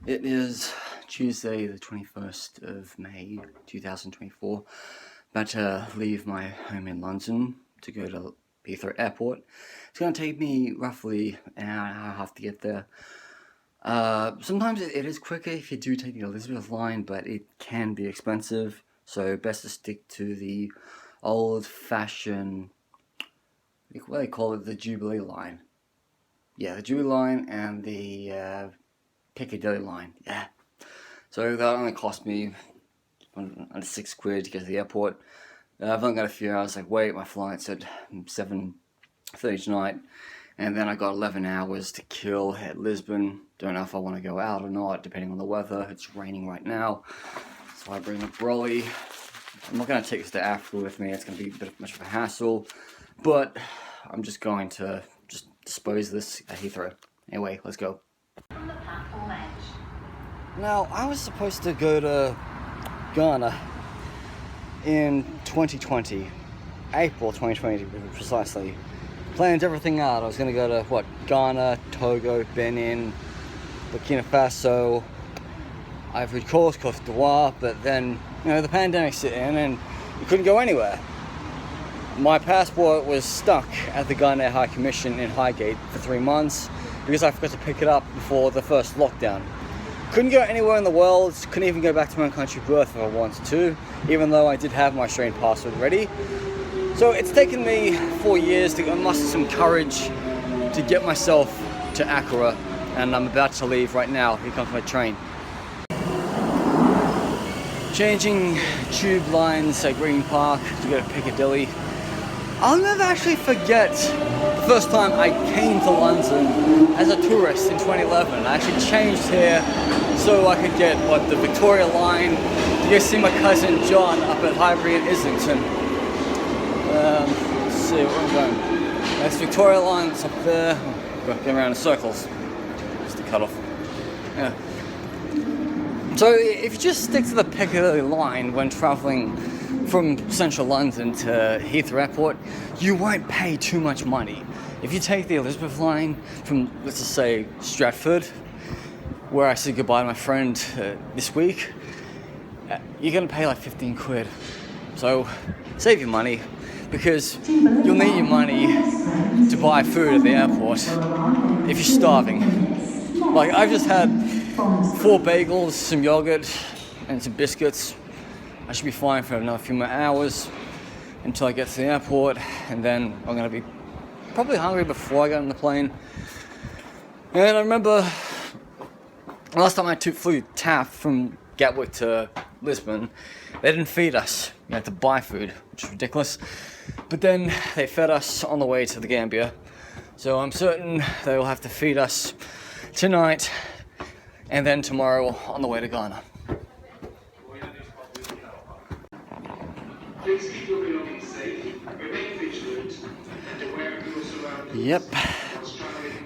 It is Tuesday the 21st of May 2024. About to leave my home in London to go to Heathrow Airport. It's going to take me roughly an hour and a half to get there. Sometimes it is quicker if you do take the Elizabeth line, but it can be expensive. So best to stick to the old-fashioned, what do they call it, the Jubilee line. Yeah, the Jubilee line and the Piccadilly line, yeah. So that only cost me under £6 to get to the airport. I've only got a few hours like wait. My flight's at 7:30 tonight, and then I got 11 hours to kill at Lisbon. Don't know if I want to go out or not, depending on the weather. It's raining right now, so I bring a brolly. I'm not going to take this to Africa with me. It's going to be a bit much of a hassle, but I'm just going to dispose of this at Heathrow. Anyway, let's go. Now, I was supposed to go to Ghana in 2020, April 2020 precisely. Planned everything out. I was going to go to, Ghana, Togo, Benin, Burkina Faso, Ivory Coast, Cote d'Ivoire, but then, the pandemic set in and you couldn't go anywhere. My passport was stuck at the Ghana High Commission in Highgate for 3 months because I forgot to pick it up before the first lockdown. Couldn't go anywhere in the world, couldn't even go back to my country of birth if I wanted to, even though I did have my Australian passport ready. So it's taken me 4 years to muster some courage to get myself to Accra, and I'm about to leave right now. Here comes my train. Changing tube lines at Green Park to go to Piccadilly. I'll never actually forget the first time I came to London as a tourist in 2011. I actually changed here so I could get, the Victoria line to go see my cousin John up at Highbury in Islington. Let's see where I'm going. That's Victoria line, it's up there. Going around in circles. Just to cut off. Yeah. So if you just stick to the Piccadilly line when travelling from central London to Heathrow Airport, you won't pay too much money. If you take the Elizabeth line from, let's just say, Stratford, where I said goodbye to my friend this week, you're going to pay like £15. So save your money, because you'll need your money to buy food at the airport if you're starving. Like, I've just had 4 bagels, some yogurt, and some biscuits. I should be fine for another few more hours until I get to the airport, and then I'm going to be probably hungry before I get on the plane. And I remember last time I flew TAP from Gatwick to Lisbon, they didn't feed us. You had to buy food, which is ridiculous. But then they fed us on the way to the Gambia. So I'm certain they will have to feed us tonight and then tomorrow on the way to Ghana. Please keep your belongings safe, remain vigilant, and aware of your surroundings. Yep.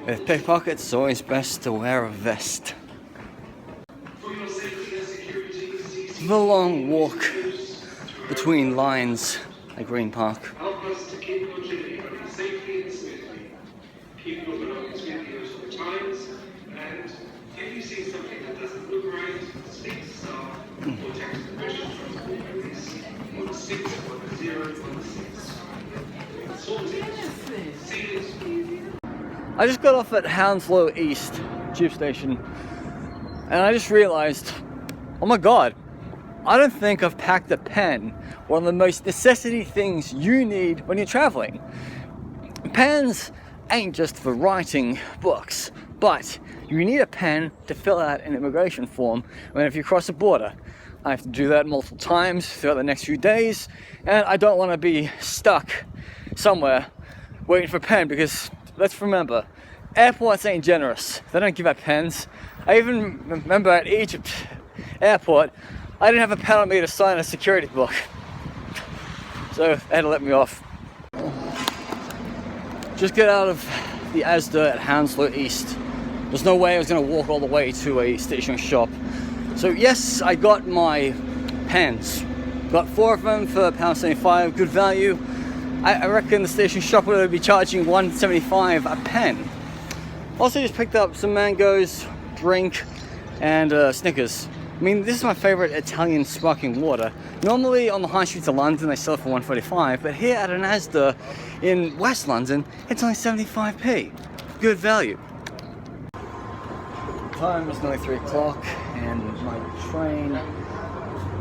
With pickpockets, it's always best to wear a vest. For your safety and security, The long walk between lines at Green Park. help us to keep your journey running safely and smoothly. Keep your belongings with you at all times, and if you see something that doesn't look right, speak to staff or text the British Transport Police on 61016. Sorted. Sealed. I just got off at Hounslow East tube station, and I just realized, oh my god, I don't think I've packed a pen, one of the most necessity things you need when you're traveling. Pens ain't just for writing books, but you need a pen to fill out an immigration form whenever you cross a border. I have to do that multiple times throughout the next few days, and I don't want to be stuck somewhere waiting for a pen, because let's remember, airports ain't generous. They don't give out pens. I even remember at Egypt airport, I didn't have a pen on me to sign a security book. So they had to let me off. Just get out of the Asda at Hounslow East. There's no way I was going to walk all the way to a stationery shop. So yes, I got my pens. Got 4 of them for £1.75, good value. I reckon the station shop would be charging £1.75 a pen. Also just picked up some mangoes, drink, and Snickers. I mean, this is my favorite Italian sparkling water. Normally on the high streets of London they sell it for $1.45, but here at an Asda in West London it's only 75p. Good value. Time is nearly 3 o'clock and my train,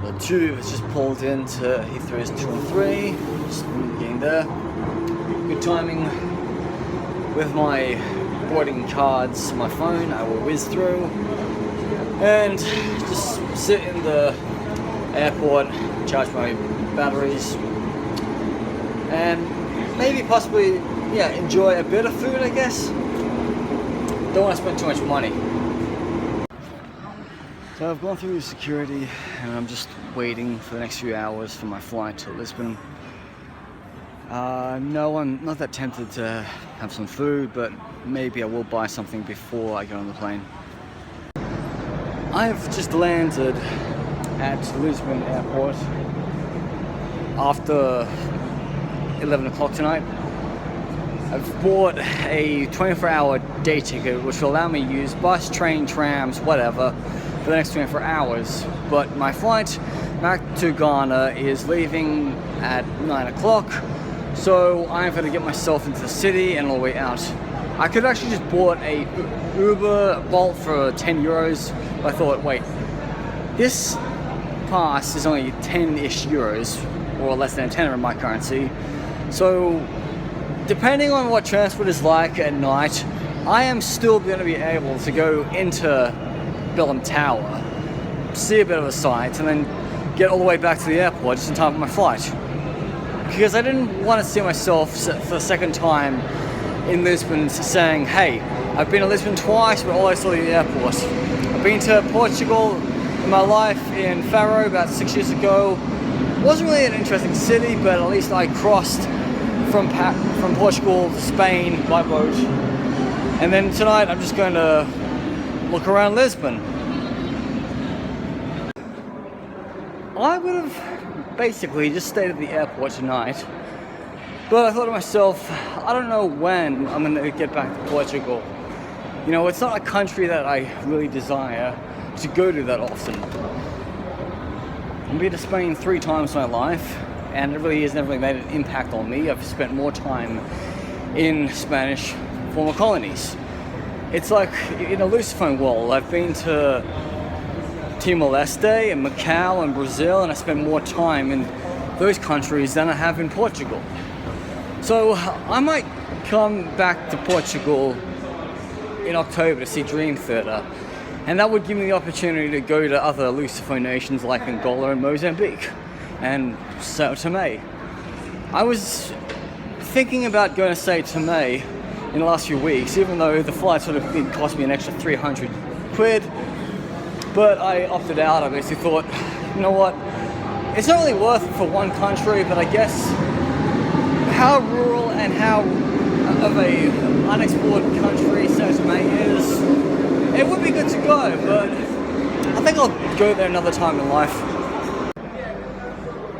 the tube, has just pulled into Heathrow's 2 and 3. Just getting there. Good timing. With my boarding cards, my phone, I will whiz through and just sit in the airport, charge my batteries, and maybe possibly, yeah, enjoy a bit of food, I guess. Don't want to spend too much money. So I've gone through security and I'm just waiting for the next few hours for my flight to Lisbon. No, I'm not that tempted to have some food, but maybe I will buy something before I get on the plane. I've just landed at Lisbon Airport after 11 o'clock tonight. I've bought a 24-hour day ticket which will allow me to use bus, train, trams, whatever for the next 24 hours. But my flight back to Ghana is leaving at 9 o'clock, so I'm going to get myself into the city and all the way out. I could actually just bought a Uber Bolt for 10 euros, but I thought, wait, this pass is only 10-ish euros, or less than 10 in my currency. So depending on what transport is like at night, I am still going to be able to go into Belém Tower, see a bit of the sights, and then get all the way back to the airport just in time for my flight. Because I didn't want to see myself for the second time in Lisbon saying, hey, I've been to Lisbon twice, but all I saw at the airport. I've been to Portugal in my life, in Faro about 6 years ago. Wasn't really an interesting city, but at least I crossed from Portugal to Spain by boat. And then tonight I'm just going to look around Lisbon. I would have basically just stayed at the airport tonight, but I thought to myself, I don't know when I'm going to get back to Portugal. You know, it's not a country that I really desire to go to that often. I've been to Spain 3 times in my life, and it really has never really made an impact on me. I've spent more time in Spanish former colonies. It's like in a Lusophone world. I've been to Timor-Leste and Macau and Brazil, and I spend more time in those countries than I have in Portugal. So I might come back to Portugal in October to see Dream Theater, and that would give me the opportunity to go to other Lusophone nations like Angola and Mozambique and Sao Tome. I was thinking about going to Sao Tome in the last few weeks, even though the flight sort of cost me an extra 300 quid, but I opted out. I basically thought, you know what, it's not really worth it for one country, but I guess how rural and how of a unexplored country Sao Tome is, it would be good to go, but I think I'll go there another time in life.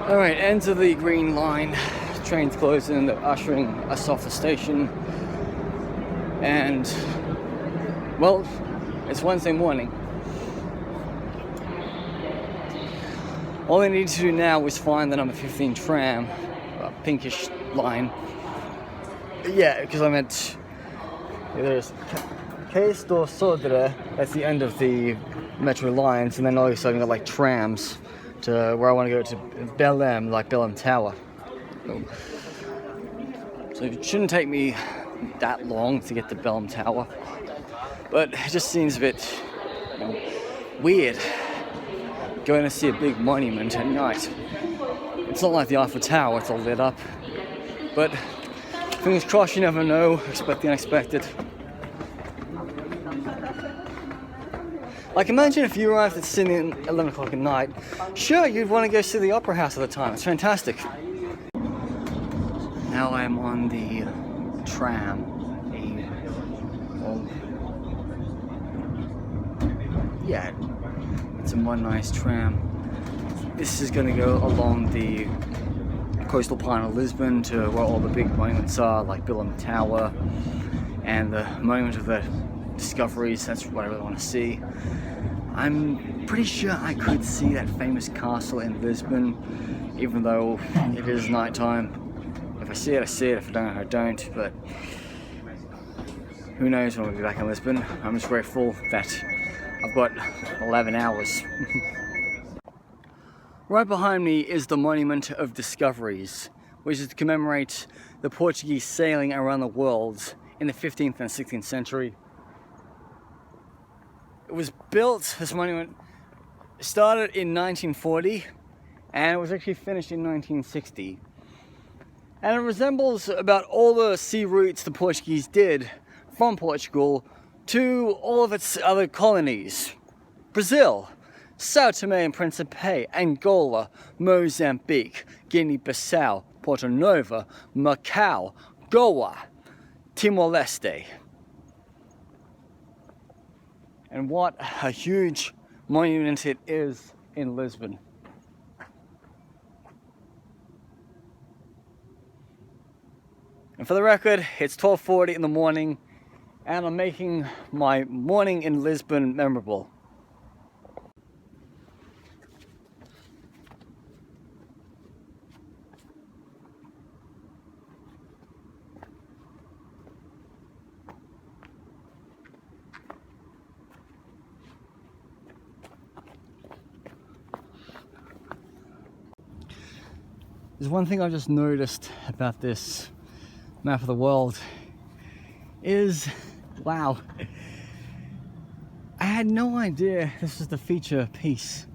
Alright, enter the green line. Train's closing, they're ushering us off the station. And, well, it's Wednesday morning. All I need to do now is find the number 15 tram, a pinkish line. Yeah, because I'm at, there's Cais do Sodré, that's the end of the metro lines, and then also I've got like trams to where I want to go to Belém, like Belém Tower. So it shouldn't take me that long to get to Belém Tower, but it just seems a bit, you know, weird going to see a big monument at night. It's not like the Eiffel Tower, it's all lit up, but fingers crossed, you never know, expect the unexpected. Like, imagine if you arrived at Sydney at 11 o'clock at night. Sure, you'd want to go see the Opera House at the time. It's fantastic. Now I am on the tram. Yeah, it's a one nice tram. This is going to go along the coastal part of Lisbon to where all the big monuments are, like Belém Tower and the Monument of the Discoveries. That's what I really want to see. I'm pretty sure I could see that famous castle in Lisbon, even though it is nighttime. If I see it, I see it. If I don't, I don't. But who knows when we'll be back in Lisbon. I'm just grateful that I've got 11 hours. Right behind me is the Monument of Discoveries, which is to commemorate the Portuguese sailing around the world in the 15th and 16th century. It was built, this monument started in 1940 and it was actually finished in 1960. And it resembles about all the sea routes the Portuguese did from Portugal to all of its other colonies. Brazil, Sao Tome and Principe, Angola, Mozambique, Guinea-Bissau, Porto Novo, Macau, Goa, Timor-Leste. And what a huge monument it is in Lisbon. And for the record, it's 12:40 in the morning and I'm making my morning in Lisbon memorable. There's one thing I've just noticed about this map of the world is, wow, I had no idea this was the feature piece,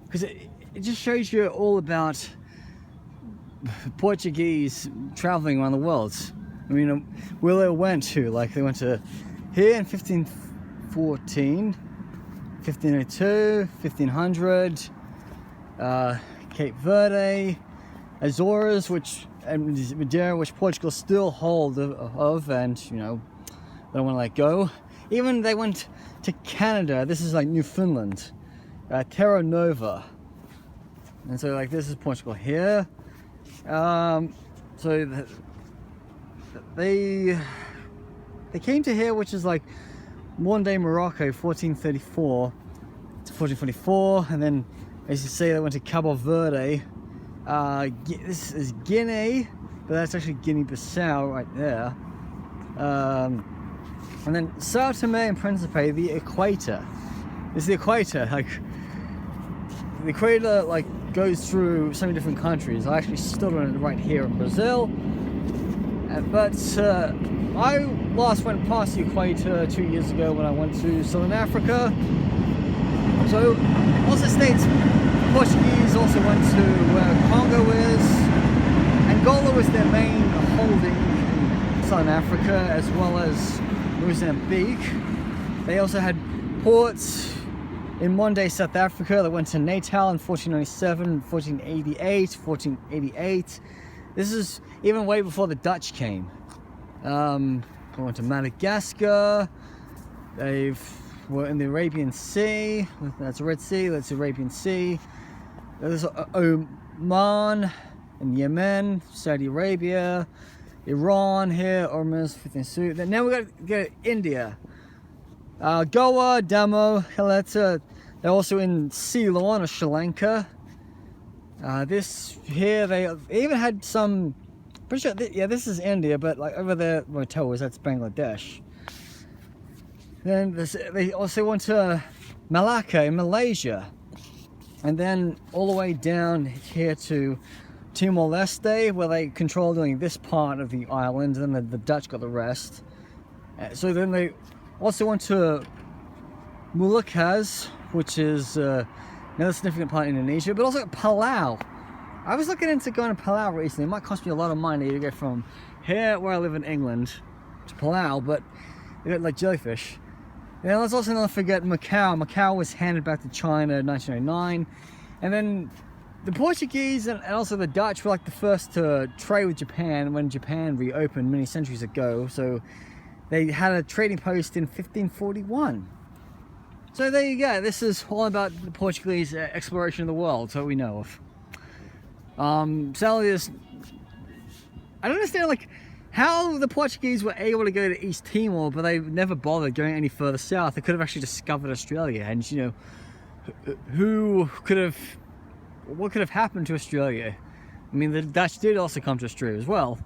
because it just shows you all about Portuguese traveling around the world. I mean, where they went to, like they went to here in 1514, 1502, 1500, Cape Verde, Azores, and Madeira, which Portugal still hold of, and you know, they don't want to let go. Even they went to Canada. This is like Newfoundland, Terra Nova, and so like this is Portugal here. So they came to here, which is like modern day Morocco, 1434 to 1444, and then as you see, they went to Cabo Verde. This is Guinea, but that's actually Guinea-Bissau right there. And then Sao Tome and Principe, the equator. This is the equator. Like the equator, like goes through so many different countries. I actually stood on it right here in Brazil. But I last went past the equator 2 years ago when I went to Southern Africa. So also states Portuguese also went to where Congo is. Angola was their main holding in Southern Africa, as well as Mozambique. They also had ports in modern day South Africa that went to Natal in 1497, 1488, 1488. This is even way before the Dutch came. They went to Madagascar. They were in the Arabian Sea. That's Red Sea. That's the Arabian Sea. There's Oman and Yemen, Saudi Arabia, Iran here, Hormuz, then now we got to go to India. Goa, Damo, Heleta. They're also in Ceylon or Sri Lanka. This here, they even had some, pretty sure, yeah, this is India, but like over there, my toe is, that's Bangladesh. Then they also went to Malacca in Malaysia. And then all the way down here to Timor-Leste, where they controlled only this part of the island, and then the Dutch got the rest. So then they also went to Moluccas, which is another significant part of Indonesia, but also Palau. I was looking into going to Palau recently. It might cost me a lot of money to go from here, where I live in England, to Palau, but they got like jellyfish. And let's also not forget Macau. Macau was handed back to China in 1909. And then the Portuguese and also the Dutch were like the first to trade with Japan when Japan reopened many centuries ago. So they had a trading post in 1541. So there you go. This is all about the Portuguese exploration of the world, so we know of. Sadly, I don't understand, like, how the Portuguese were able to go to East Timor, but they never bothered going any further south. They could have actually discovered Australia, and you know, what could have happened to Australia? I mean, the Dutch did also come to Australia as well,